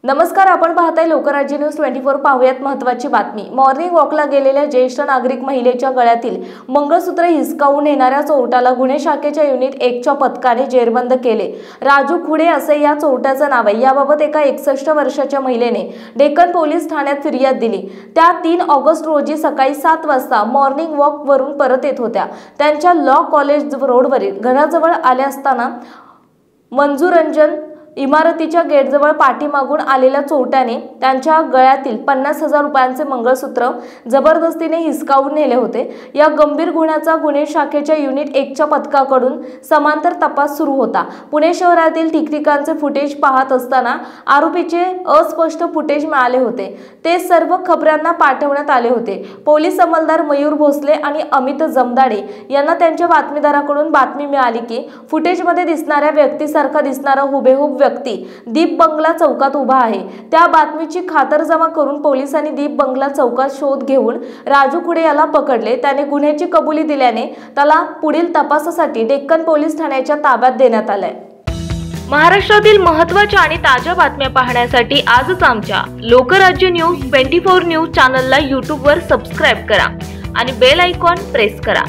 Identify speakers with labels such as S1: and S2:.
S1: नमस्कार, आपण पाहताय लोकराज्य न्यूज 24। पाहुयात महत्त्वाची बातमी। मॉर्निंग वॉकला गेलेल्या ज्येष्ठ नागरिक महिलेच्या गळ्यातील मंगळसूत्र हिसकावून नेणाऱ्या चोरट्याला गुन्हे शाखेच्या युनिट 1च्या पथकाने जेरबंद केले। राजू खुडे असे या चोरट्याचे नाव आहे। याबाबत एका 61 वर्षाच्या महिलेने डेक्कन पोलीस ठाण्यात फिर्याद दिली। त्या 3 ऑगस्ट रोजी सकाळी 7 वाजता मॉर्निंग वॉक वरून परत येत होत्या। त्यांच्या लॉ कॉलेज रोडवरील घराजवळ आल्या असताना मंजुरंजन इमारतीच्या गेटजवळ पाठीमागून आलेल्या चोरट्याने त्यांच्या गळ्यातील 50,000 रुपयांचे मंगळसूत्र जबरदस्तीने हिसकावून नेले होते। या गंभीर गुन्ह्याचा गुन्हे शाखेच्या युनिट 1च्या पथकाकडून समांतर तपास सुरू होता। पुणे शहरातील ठिकठिकाणचे फुटेज पाहत असताना आरोपीचे अस्पष्ट फुटेज मिळाले होते। ते सर्व खबऱ्यांना पाठवण्यात आले होते। पोलीस अंमलदार मयूर भोसले आणि अमित जमदाडे यांना त्यांच्या बातमीदाराकडून बातमी मिळाली की फुटेजमध्ये दिसणाऱ्या व्यक्तीसारखा दिसणारा हुबेहूब व्यक्ती दीप बंगला चौकात उभा आहे। त्या बातमीची खातरजमा करून पोलिसांनी दीप बंगला चौकात शोध घेऊन राजू खुडे याला पकडले। त्याने गुन्ह्याची कबुली दिल्याने त्याला पुढील तपासासाठी डेक्कन पोलीस ठाण्याच्या ताब्यात देण्यात आले।
S2: महाराष्ट्रातील महत्त्वाच्या आणि ताज्या बातम्या पाहण्यासाठी आजच आमच्या लोकराज्य न्यूज 24 न्यूज चॅनलला YouTube वर सबस्क्राइब करा आणि बेल आयकॉन प्रेस करा।